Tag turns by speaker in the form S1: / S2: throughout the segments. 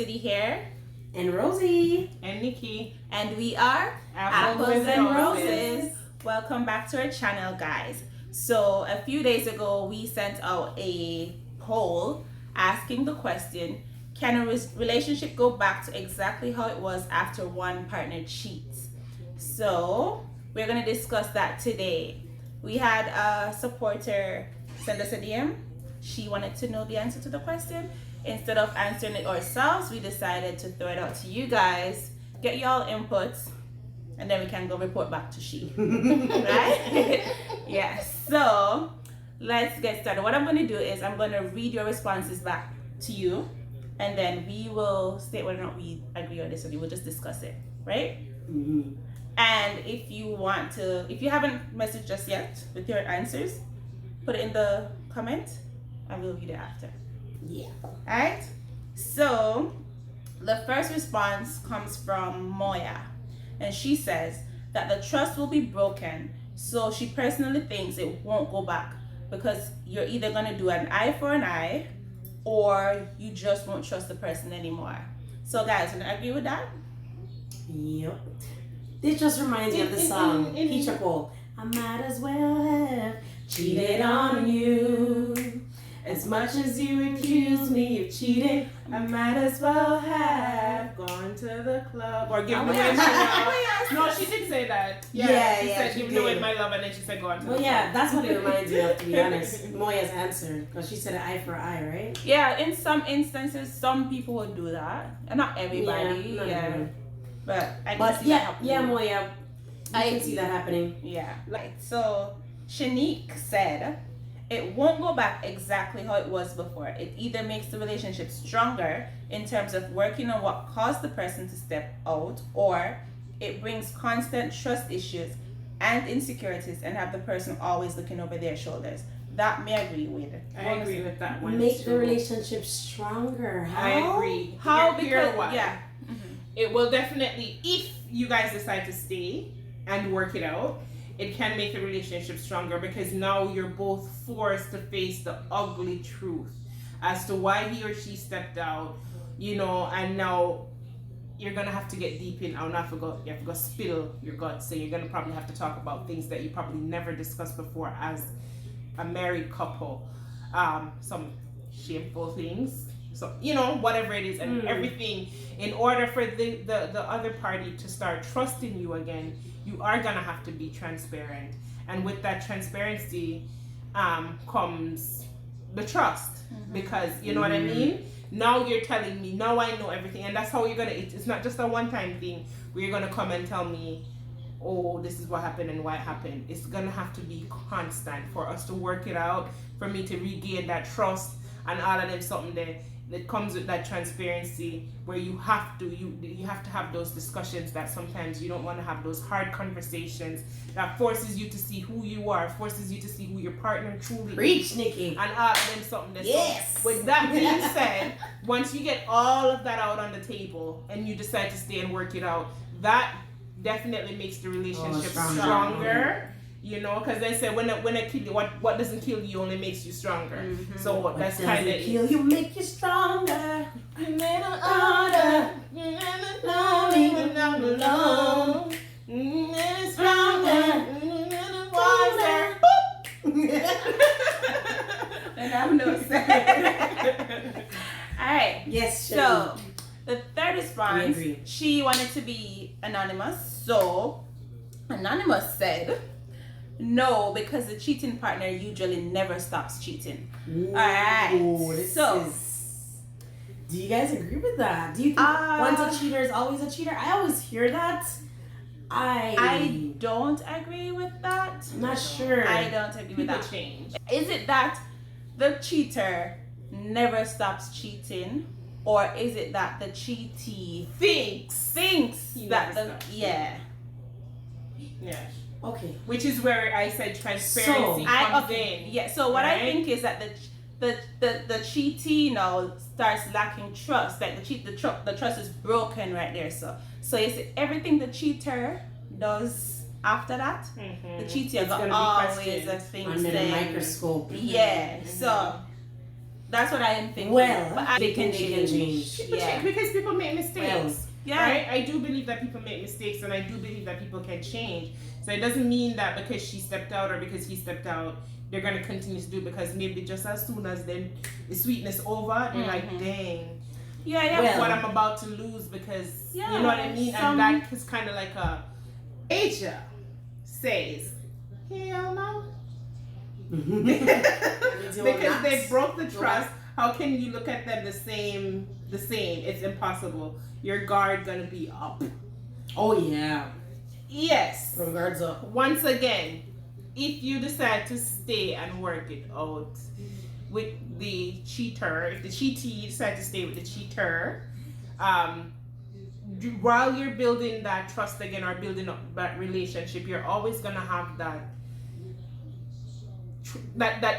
S1: City here.
S2: And Rosie.
S3: And Nikki.
S1: And we are
S3: Apples and Roses.
S1: Welcome back to our channel, guys. So a few days ago, we sent out a poll asking the question, can a relationship go back to exactly how it was after one partner cheats? So we're going to discuss that today. We had a supporter send us a DM. She wanted to know the answer to the question. Instead of answering it ourselves, we decided to throw it out to you guys, get y'all inputs, and then we can go report back to she. Right? Yes. So let's get started. What I'm going to do is I'm going to read your responses back to you, and then we will state whether or not we agree or disagree. We'll just discuss it, right?
S2: Mm-hmm.
S1: And if you haven't messaged us yet with your answers, put it in the comment and we'll read it after.
S2: Yeah.
S1: Alright? So the first response comes from Moya, and she says that the trust will be broken, so she personally thinks it won't go back because you're either going to do an eye for an eye or you just won't trust the person anymore. So guys, can I agree with that?
S2: Yep. This just reminds me of the song Peacha Cole. I might as well have cheated on you. As much as you accuse me of cheating, I might as well have
S3: Gone to the club or given
S1: Oh,
S3: away
S1: yeah.
S3: my love. No, she did say that.
S2: Yeah,
S3: she
S2: yeah,
S3: said
S2: she
S3: giving
S2: did.
S3: away my love, and then she said go on to the
S2: Well,
S3: club.
S2: yeah, that's what it reminds me of, to be honest. Moya's answer, because she said an eye for eye, right?
S1: Yeah, in some instances, some people would do that, and not everybody.
S2: not everyone.
S1: But I can
S2: But
S1: see that happening.
S2: yeah, Moya, I can
S1: agree.
S2: see that happening.
S1: Yeah. Right. So Shanique said, it won't go back exactly how it was before. It either makes the relationship stronger in terms of working on what caused the person to step out, or it brings constant trust issues and insecurities and have the person always looking over their shoulders. That may agree with.
S3: I agree with that one.
S2: Make
S3: too.
S2: the relationship stronger. How?
S3: I agree.
S1: How?
S3: Hear
S1: Because
S3: why.
S1: yeah.
S3: It will definitely, if you guys decide to stay and work it out, it can make the relationship stronger because now you're both forced to face the ugly truth as to why he or she stepped out, and now you're gonna have to get deep in. You have to go spill your guts. So you're gonna probably have to talk about things that you probably never discussed before as a married couple. Some shameful things. So, whatever it is, and everything, in order for the other party to start trusting you again, you are going to have to be transparent. And with that transparency comes the trust. Because, you know what I mean? Now you're telling me, now I know everything. And that's how you're going to, it's not just a one-time thing where you're going to come and tell me, oh, this is what happened and why it happened. It's going to have to be constant for us to work it out, for me to regain that trust and all of them something that comes with that transparency, where you have to have those discussions that sometimes you don't want to have, those hard conversations that forces you to see who you are, forces you to see who your partner truly
S2: Preach,
S3: is,
S2: Nikki.
S3: and all of them something that's
S2: Yes.
S3: With that being said, once you get all of that out on the table and you decide to stay and work it out, that definitely makes the relationship stronger. Because they say when it kill you, what doesn't kill you only makes you stronger. So that's kind of
S2: kill you, make you stronger.
S3: you never order, you never know, even I'm alone. It's stronger, wiser.
S1: And I'm no say. Alright.
S2: Yes,
S1: So the third
S2: We
S1: response,
S2: agree.
S1: she wanted to be anonymous. So Anonymous said, no, because the cheating partner usually never stops cheating. Alright.
S2: Do you guys agree with that? Do you think once a cheater is always a cheater? I always hear that.
S1: I don't agree with that.
S2: I'm not sure.
S1: I don't agree with that.
S3: Change.
S1: Is it that the cheater never stops cheating, or is it that the cheatee thinks
S3: He
S1: that
S3: never
S1: the
S3: stops.
S1: yeah?
S2: Okay.
S3: Which is where I said transparency comes in.
S1: Yeah. So what I
S3: Right?
S1: think is that the cheatee now starts lacking trust. Like the trust is broken right there. So is it everything the cheater does after that? The cheater
S3: It's
S1: got
S3: gonna be
S1: always
S3: questioned
S1: a thing
S2: Under the
S1: saying,
S2: microscope.
S1: yeah. So That's what I am thinking.
S2: Well,
S1: but
S2: they can change.
S3: People
S1: Yeah.
S3: change because people make mistakes.
S1: Yeah.
S3: Right? I do believe that people make mistakes, and I do believe that people can change. So it doesn't mean that because she stepped out or because he stepped out, they're gonna continue to do it, because maybe just as soon as then the sweetness over, they're like, dang.
S1: Yeah.
S2: Well,
S3: What I'm about to lose, because you
S1: Yeah,
S3: know what I mean?
S1: some-
S3: And that is kind of like a Asia says, hell no. Because they broke the trust. How can you look at them the same? It's impossible. Your guard gonna be up.
S2: Oh yeah.
S3: Yes.
S2: From guards up.
S3: Once again, if you decide to stay and work it out with the cheater, if the cheatee decide to stay with the cheater, while you're building that trust again or building up that relationship, you're always gonna have that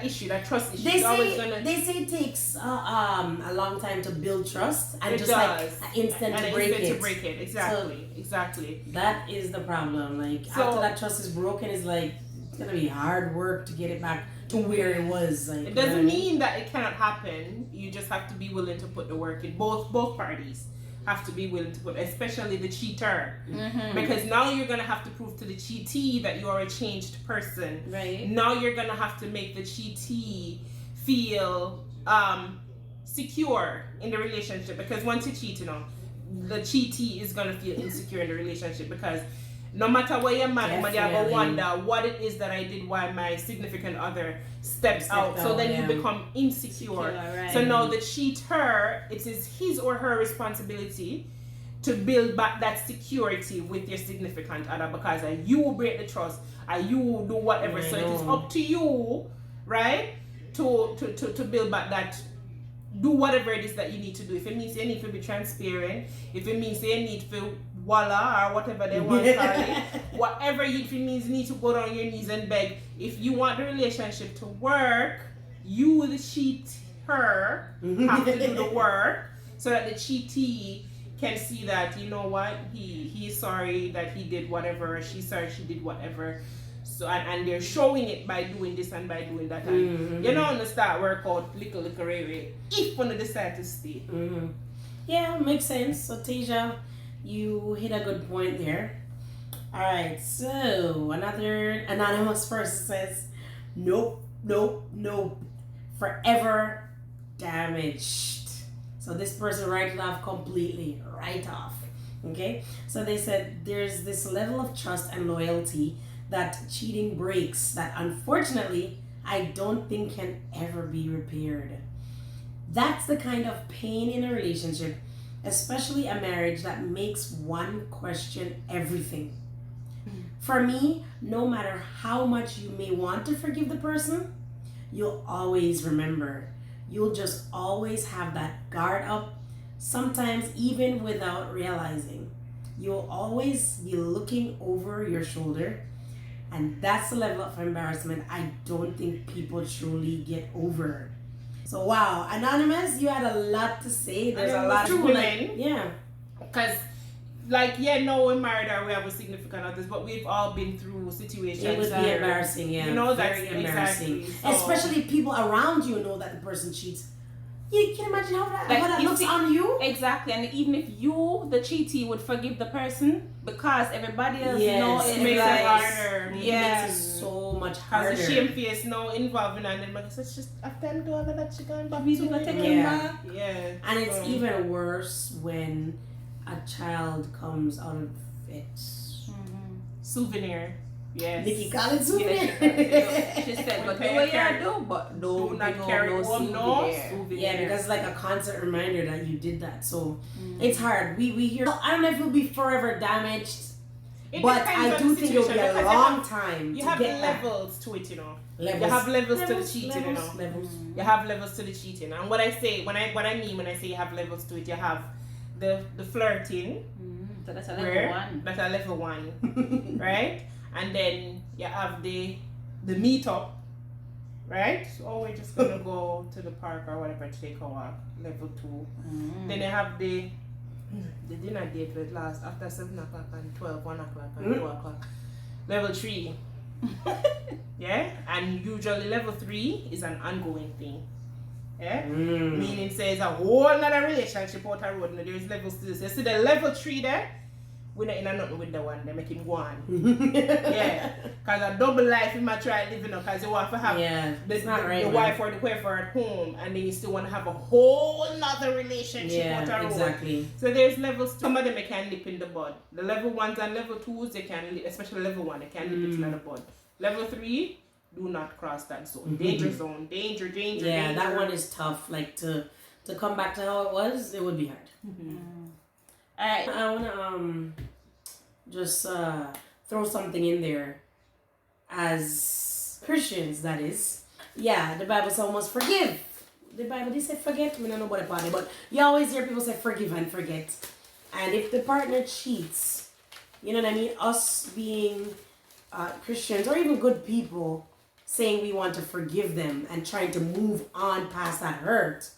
S3: issue, that trust issue.
S2: They
S3: always
S2: say
S3: gonna,
S2: they say it takes a long time to build trust and
S3: it
S2: just
S3: does.
S2: like an instant
S3: and
S2: to
S3: an
S2: break
S3: instant
S2: it.
S3: to break it. Exactly.
S2: That is the problem. Like
S3: So-
S2: after that trust is broken, it's like it's gonna be hard work to get it back to where it was. Like
S3: It doesn't mean that it cannot happen. You just have to be willing to put the work in. Both parties have to be willing to put, especially the cheater, because now you're gonna have to prove to the cheatee that you are a changed person.
S1: Right.
S3: Now you're gonna have to make the cheatee feel secure in the relationship, because once you cheat, the cheatee is gonna feel insecure in the relationship, because no matter where you're mad, you
S2: Definitely.
S3: will wonder what it is that I did, why my significant other stepped out. So then you become insecure.
S1: Right.
S3: So now the cheater, it is his or her responsibility to build back that security with your significant other, because you will break the trust and you will do whatever. So it is up to you, right, to build back that. Do whatever it is that you need to do. If it means you need to be transparent, if it means you need to voila or whatever they want to call it, whatever if it means you need to go down on your knees and beg. If you want the relationship to work, you, the cheater, have to do the work so that the cheatee can see that, you know what, he is sorry that he did whatever, or she's sorry she did whatever. So and they're showing it by doing this and by doing that. And you know, on the start work out little ray if one decide to stay.
S2: Yeah, makes sense. So Tasia, you hit a good point there. Alright, so another anonymous person says, nope, forever damaged. So this person writes it off completely, right off. Okay, so they said there's this level of trust and loyalty that cheating breaks that unfortunately I don't think can ever be repaired. That's the kind of pain in a relationship, especially a marriage, that makes one question everything. For me, no matter how much you may want to forgive the person, you'll always remember. You'll just always have that guard up, sometimes even without realizing. You'll always be looking over your shoulder, and that's the level of embarrassment I don't think people truly get over. So wow, Anonymous, you had a lot to say. There's a lot of
S3: true women.
S2: yeah.
S3: Because, like, no, we're married or we have a significant others, but we've all been through situations.
S2: It would be
S3: that
S2: embarrassing, yeah.
S3: You know,
S2: very
S3: that's
S2: embarrassing.
S3: exactly. So,
S2: Especially if people around you know that the person cheats. You can imagine how that
S1: you
S2: looks
S1: see-
S2: on you.
S1: Exactly, and even if you, the cheatee, would forgive the person, because everybody else knows
S3: it
S1: it's
S3: makes
S1: like,
S3: it harder.
S2: It
S1: Yeah.
S2: makes it so much
S3: Has
S2: harder.
S3: a shame face now involving, and then it's just after I'm doing that, she going back
S1: we
S3: to
S1: gonna
S3: it.
S1: take
S2: Yeah.
S1: him back.
S3: Yeah.
S2: And it's
S3: So,
S2: even worse when a child comes out of it.
S3: souvenir. Yes.
S2: Nikki Collins
S3: Yes,
S1: She said, but do
S3: Okay,
S1: what
S3: carry-
S1: you do, but
S3: do
S1: don't
S3: not
S1: no,
S3: carry
S1: no
S3: home, no
S1: souvenir.
S3: souvenir.
S2: Yeah, because it's like a constant reminder that you did that. So it's hard. We hear. I don't know if you'll be forever damaged,
S3: It
S2: but
S3: depends
S2: I
S3: on
S2: do
S3: the
S2: think it'll be
S3: situation,
S2: a
S3: because
S2: long time
S3: You
S2: to
S3: have
S2: get back.
S3: levels to it,
S2: Levels.
S3: You have levels to the cheating,
S2: levels, levels.
S3: You have levels to the cheating. And what I say, what I mean when I say you have levels to it, you have the flirting,
S1: So that's a level
S3: where
S1: one.
S3: that's a level 1, right? And then you have the meetup, right? So we're just gonna go to the park or whatever to take a walk, level 2. Then you have the dinner date with last after 7 o'clock and 12, 1 o'clock and 2 o'clock. Level 3. Yeah? And usually level 3 is an ongoing thing. Meaning says a whole other relationship out the road. There's levels to this. You see the level 3 there? We're not in a nothing with the one. They make him go on. Yeah. Because a double life, you might try living up because you want to have the wife or the whoever at home, and then you still want to have a whole nother relationship out the road.
S2: Exactly.
S3: So there's levels. Some of them they can nip in the bud. The level 1s and level 2s, they can, especially level 1, they can nip it in the bud. Level 3, do not cross that zone. Danger zone. Danger.
S2: Yeah, that one is tough. Like to come back to how it was, it would be hard.
S1: Alright.
S2: I wanna just throw something in there as Christians, that is. Yeah, the Bible says almost forgive. The Bible did say forget. We don't know about the party, but you always hear people say forgive and forget. And if the partner cheats, you know what I mean? Us being Christians or even good people saying we want to forgive them and trying to move on past that hurt.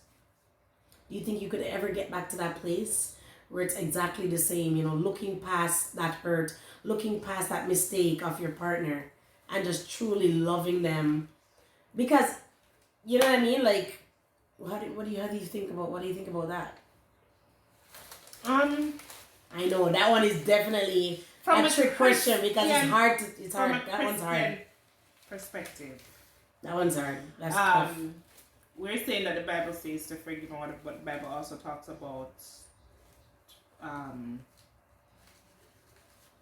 S2: Do you think you could ever get back to that place where it's exactly the same, you know, looking past that hurt, looking past that mistake of your partner and just truly loving them? Because, you know what I mean? Like, how do you think about that? I know that one is definitely a trick question because it's hard. That one's hard.
S3: Perspective.
S2: That one's hard. That's tough.
S3: We're saying that the Bible says to forgive, but the Bible also talks about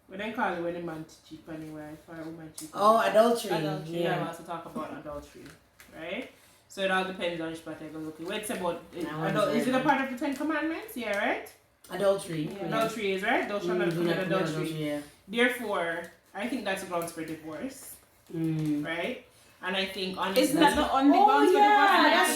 S3: we don't call it when a man cheat on a wife or a woman cheat.
S2: Oh, adultery.
S3: Yeah. We also talk about adultery, right? So it all depends on which part I go looking. Wait, it's about is it a part of the 10 Commandments? Yeah, right?
S2: Adultery.
S3: Yeah. Adultery is right. Thou shalt not commit adultery.
S2: Yeah.
S3: Therefore, I think that's grounds for divorce, right? And I think honestly,
S1: isn't that the only grounds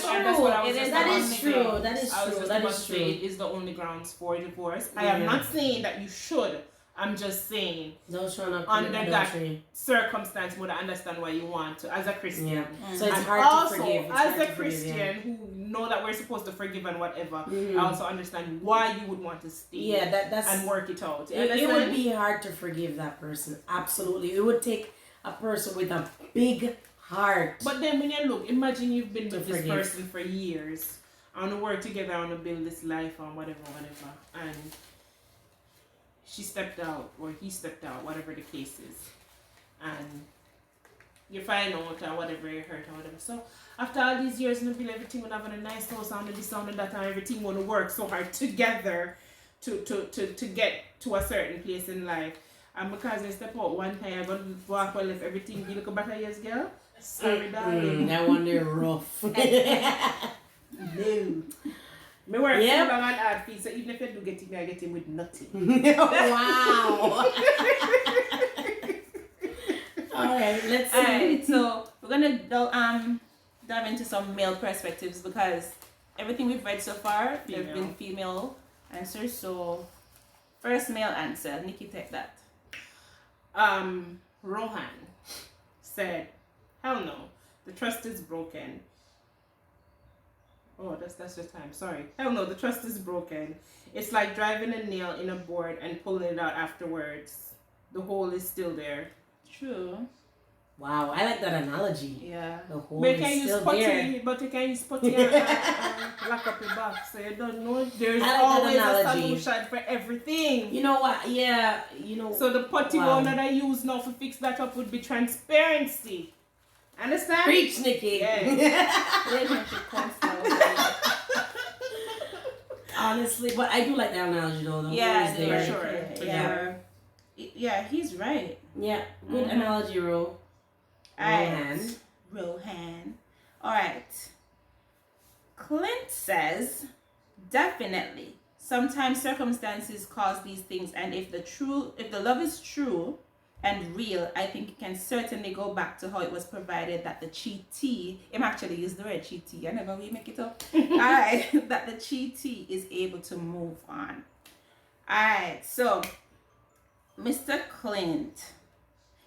S1: for divorce?
S2: That's true. That is true.
S3: Is the only grounds for divorce. I am not saying that you should. I'm just saying under that circumstance, would I understand why you want to as a Christian.
S2: Yeah. So it's
S3: and
S2: hard
S3: also,
S2: to forgive.
S3: As a Christian who know that we're supposed to forgive and whatever, I also understand why you would want to stay.
S2: Yeah, that's
S3: and work it out.
S2: It would be hard to forgive that person. Absolutely, it would take a person with a big heart.
S3: But then when you look, imagine you've been with this person for years, and to work together and to build this life and whatever, and she stepped out or he stepped out, whatever the case is, and you find out or whatever, you hurt or whatever. So after all these years, and build everything and having a nice house and this and that, and everything want to work so hard together to get to a certain place in life. And because I step out one time, I'm going to walk well if everything you look back at years, girl. Sorry, darling.
S2: That one there rough.
S3: No. Me work so long and hard feet, so even if you do get him, I get him with nothing.
S2: Wow. Alright, let's see.
S1: Alright, so we're gonna dive into some male perspectives because everything we've read so far, there have been female answers. So first male answer, Nikki, take that.
S3: Rohan said, hell no, the trust is broken. Oh, that's your time. Sorry. Hell no, the trust is broken. It's like driving a nail in a board and pulling it out afterwards. The hole is still there.
S1: True.
S2: Wow, I like that analogy.
S1: Yeah.
S2: The hole is still there.
S3: But you can use putty and lock up your back. So you don't know. There's always a solution for everything.
S2: You know what? Yeah, you know.
S3: So the putty one that I use now to fix that up would be transparency. Understand?
S2: Preach, Nikki.
S1: Yeah. Relationship constant.
S2: Honestly, but I do like that analogy though. The
S1: yeah,
S2: hole is there.
S3: for sure.
S1: Yeah, he's right.
S2: Yeah, good analogy, Ro.
S1: Rohan. Alright. Clint says, definitely. Sometimes circumstances cause these things, and if the love is true and real, I think it can certainly go back to how it was provided that the cheatee, him actually used the word cheatee, I never really make it up. Alright, that the cheatee is able to move on. Alright, so Mr. Clint,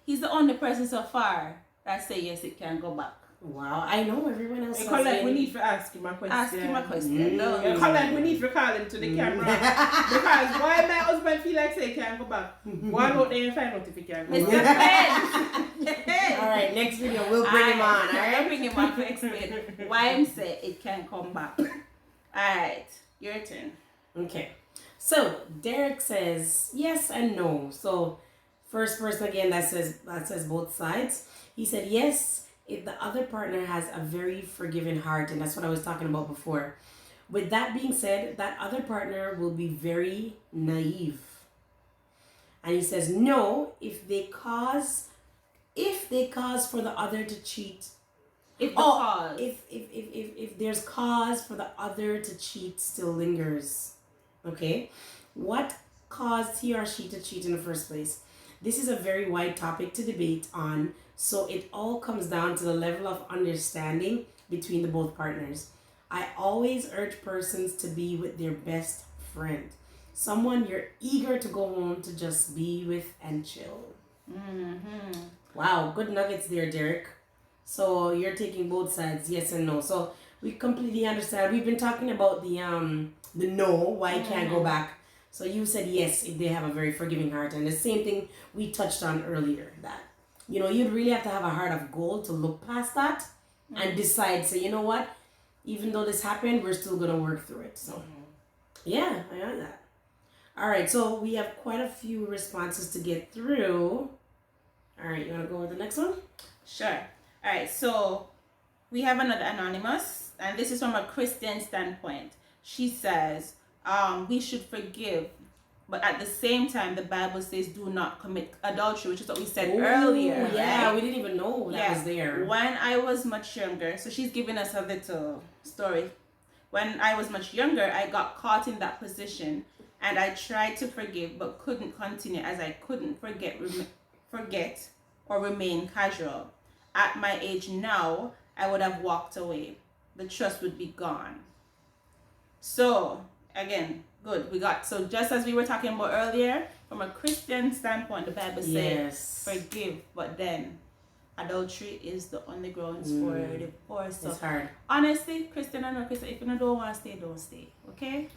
S1: he's the only person so far that say yes, it can go back.
S2: Wow, I know everyone else.
S3: Colette, we need to ask him a question.
S1: Ask him a question. No.
S3: Colette, we need to call him to the camera. Because why my husband feel like say he can't go back? One out there and find out if he can go
S1: Mr.
S3: back.
S1: Clint,
S2: All right, next video we'll bring him on. All right,
S1: I'll bring him on to explain why I'm saying it can come back. All right, your turn.
S2: Okay. So Derek says yes and no. So first person again that says both sides. He said yes if the other partner has a very forgiving heart, and that's what I was talking about before. With that being said, that other partner will be very naive. And he says no if they cause for the other to cheat. If there's cause for the other to cheat still lingers. Okay? What caused he or she to cheat in the first place? This is a very wide topic to debate on, so it all comes down to the level of understanding between the both partners. I always urge persons to be with their best friend. Someone you're eager to go home to just be with and chill.
S1: Mm-hmm.
S2: Wow, good nuggets there, Derek. So you're taking both sides, yes and no. So we completely understand. We've been talking about the no, why you can't go back. So you said yes if they have a very forgiving heart, and the same thing we touched on earlier, that you'd really have to have a heart of gold to look past that and decide, say, you know what, even though this happened, we're still gonna work through it. So yeah, I got that. All right, so we have quite a few responses to get through. All right, you want to go with the next one?
S1: Sure. All right, so we have another anonymous, and this is from a Christian standpoint. She says, we should forgive, but at the same time, the Bible says do not commit adultery, which is what we said earlier.
S2: Yeah,
S1: right?
S2: we didn't even know that was there.
S1: When I was much younger, so she's giving us a little story. When I was much younger, I got caught in that position, and I tried to forgive, but couldn't continue as I couldn't forget or remain casual. At my age now, I would have walked away. The trust would be gone. So, again, good. So just as we were talking about earlier, from a Christian standpoint, the Bible says forgive, but then adultery is the only grounds for divorce. So
S2: it's hard.
S1: Honestly, Christian and non-Christian, if you don't want to stay, don't stay. Okay?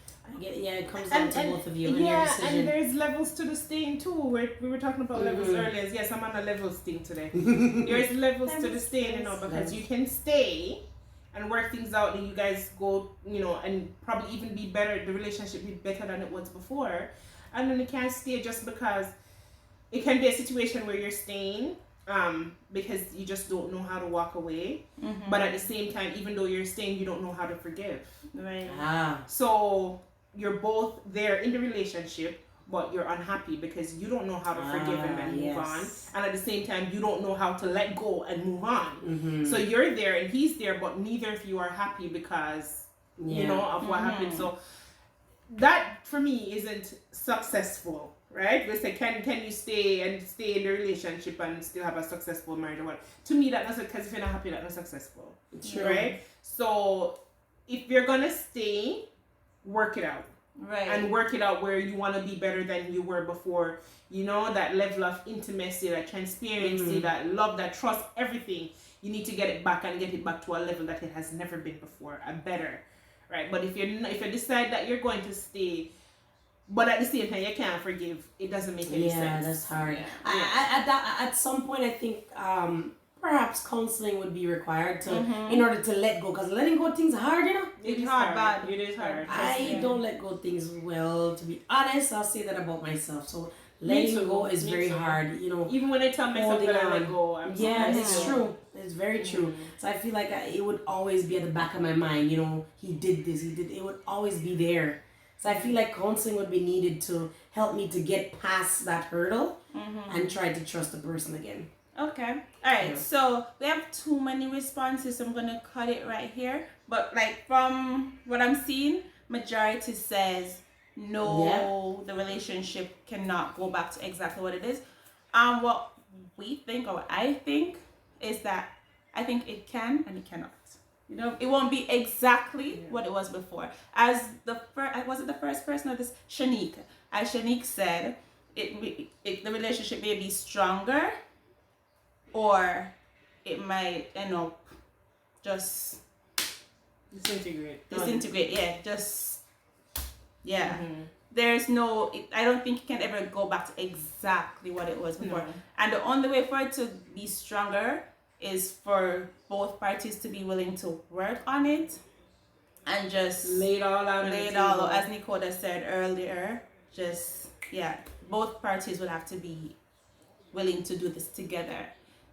S2: It comes down to both of you and your decision.
S3: And there's levels to the staying too. We were talking about levels earlier. Yes, I'm on a levels thing today. There's levels to the staying, because you can stay and work things out, and you guys go, and probably even be better. The relationship be better than it was before, and then you can't stay just because it can be a situation where you're staying because you just don't know how to walk away, but at the same time, even though you're staying, you don't know how to forgive.
S1: Right.
S3: So you're both there in the relationship, but you're unhappy because you don't know how to forgive him and move on, and at the same time you don't know how to let go and move on. So you're there and he's there, but neither of you are happy because of what happened. So that for me isn't successful, right? We say, can you stay in the relationship and still have a successful marriage or what? To me, that doesn't, because if you're not happy, that's not successful.
S2: True.
S3: Right? So if you're gonna stay, work it out.
S1: Right.
S3: And work it out where you want to be better than you were before. That level of intimacy, that transparency, that love, that trust, everything. You need to get it back and get it back to a level that it has never been before, and better, right? But if you decide that you're going to stay, but at the same time you can't forgive, it doesn't make any sense.
S2: Yeah, that's hard.
S3: Yeah.
S2: At some point, I think perhaps counseling would be required in order to let go, because letting go of things are hard,
S1: It's hard, bad.
S3: It is hard.
S2: I don't let go of things well, to be honest. I'll say that about myself. So letting go is very hard,
S3: Even when I tell myself that I let go,
S2: it's true. It's very true. So I feel like it would always be at the back of my mind, he did this, it would always be there. So I feel like counseling would be needed to help me to get past that hurdle and try to trust the person again.
S1: Okay. All right. So we have too many responses. So I'm going to cut it right here. But from what I'm seeing, majority says no, the relationship cannot go back to exactly what it is. What we think, or I think, is that I think it can and it cannot. It won't be exactly what it was before. As was it the first person or this Shanique? As Shanique said, the relationship may be stronger, or it might end up just
S3: disintegrate.
S1: Yeah, there's no, I don't think you can ever go back to exactly what it was before.
S3: No.
S1: And the only way for it to be stronger is for both parties to be willing to work on it and just
S3: Lay it all out.
S1: lay it all out. As Syd&Koda said earlier, just, yeah, both parties would have to be willing to do this together.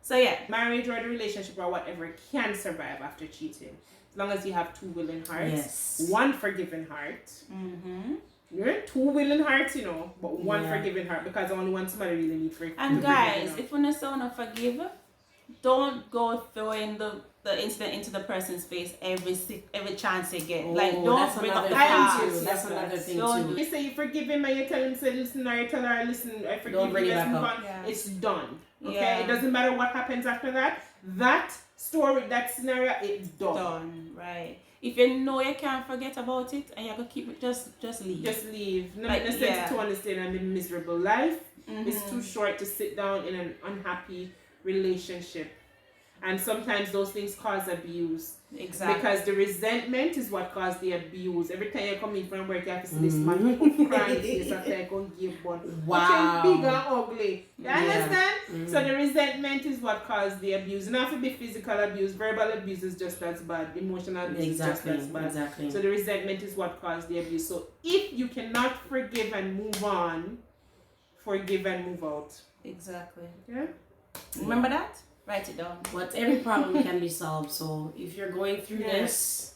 S1: So yeah,
S3: marriage or the relationship or whatever can survive after cheating, as long as you have two willing hearts.
S2: Yes.
S3: One forgiving heart.
S1: mm-hmm.
S3: You're two willing hearts, you know, but one
S2: Yeah.
S3: forgiving heart, because only one somebody really need for.
S1: And guys, if you don't forgive, don't go throwing the incident into the person's face every chance you get. Like,
S2: Oh,
S1: don't
S2: that's
S1: bring up
S2: another
S1: the
S2: thing
S1: past.
S2: too. That's another thing
S1: Don't
S2: too.
S3: You say you forgive him and you tell him, say, listen, or you tell her, listen, I forgive
S2: Don't
S3: you,
S2: bring it
S3: let's
S2: back
S3: move
S2: up.
S3: on.
S1: Yeah.
S3: It's done. Okay?
S1: Yeah.
S3: It doesn't matter what happens after that. That story, that scenario, it's done.
S1: Done, right? If you know you can't forget about it and you're gonna keep it, just leave.
S3: Just leave. No,
S1: Like,
S3: no sense
S1: yeah.
S3: to understand a miserable life.
S1: Mhm.
S3: It's too short to sit down in an unhappy relationship. And sometimes those things cause abuse.
S1: Exactly.
S3: Because the resentment is what caused the abuse. Every time you come in from work, you have to see this man crying face after I can't give one.
S2: Wow.
S3: Big and ugly. You
S2: Yeah.
S3: understand?
S2: Mhm.
S3: So the resentment is what caused the abuse. Not to be physical abuse. Verbal abuse is just as bad. Emotional abuse
S2: Exactly.
S3: is just as bad.
S2: Exactly.
S3: So the resentment is what caused the abuse. So if you cannot forgive and move on, forgive and move out.
S1: Exactly.
S3: Yeah?
S1: Remember that? Write it down.
S2: But every problem can be solved. So if you're going through
S3: Yeah.
S2: this,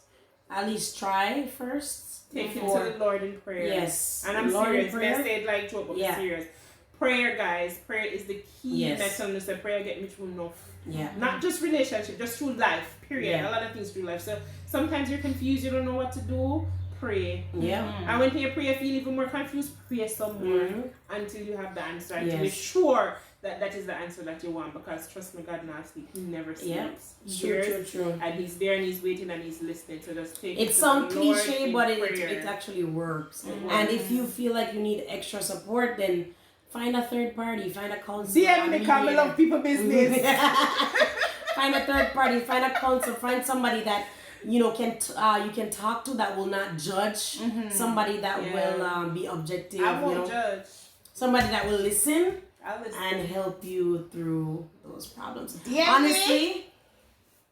S2: at least try first.
S3: Take it
S2: before-
S3: to the Lord in prayer.
S2: Yes.
S3: And I'm
S2: Lord in
S3: serious. May I
S2: prayer.
S3: say it like joke, but
S2: Yeah.
S3: I'm serious. Prayer, guys. Prayer is the key.
S2: Yes.
S3: That's on say prayer get me through enough.
S2: Yeah.
S3: Not just relationship, just through life. Period.
S2: Yeah.
S3: A lot of things through life. So sometimes you're confused, you don't know what to do. Pray.
S2: Yeah.
S1: Mhm.
S3: And when you pray, you feel even more confused. Pray some more
S2: Mhm.
S3: until you have the answer. And to
S2: Yes.
S3: be sure that that is the answer that you want. Because trust me, God not sleep. He never sleeps.
S2: Yeah.
S3: He
S2: True,
S3: hears,
S2: true, true.
S3: and He's there and He's waiting and He's listening. So just take
S2: It
S3: to
S2: sounds
S3: the Lord
S2: cliche,
S3: in
S2: but it
S3: prayer.
S2: actually works.
S3: Mhm.
S2: And if you feel like you need extra support, then find a third party, find a counselor.
S3: DM me, come, I
S2: mediator.
S3: love people business.
S2: Find a third party, find a counselor, find somebody that you know you can talk to that will not judge, somebody that
S3: Yeah.
S2: will be objective,
S3: I won't
S2: you know,
S3: judge.
S2: somebody that will listen
S3: I'll listen.
S2: and help you through those problems.
S3: DM
S2: Honestly,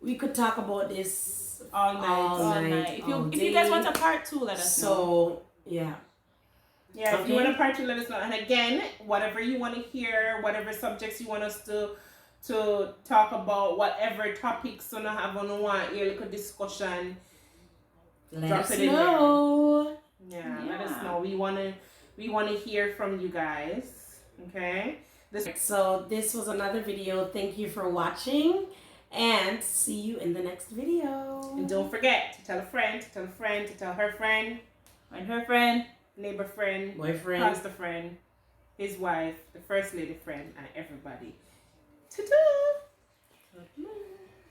S2: we could talk about this
S3: all night.
S2: all night,
S1: night. If
S2: all
S1: you guys
S2: day.
S1: want a part 2, let us know.
S2: So yeah.
S3: Yeah, if
S2: Okay.
S3: you want a part to let us know. And again, whatever you want to hear, whatever subjects you want us to talk about, whatever topics you have on want here, like a discussion.
S2: Let
S3: Drop
S2: us
S3: it in
S2: know.
S3: Yeah, let
S1: Yeah.
S3: us know. We wanna hear from you guys. Okay?
S2: So this was another video. Thank you for watching and see you in the next video.
S3: And don't forget to tell a friend, to tell a friend, to tell her friend,
S1: And her friend.
S3: neighbor friend,
S2: Boyfriend.
S3: pastor friend, his wife, the first lady friend, and everybody. Ta-ta!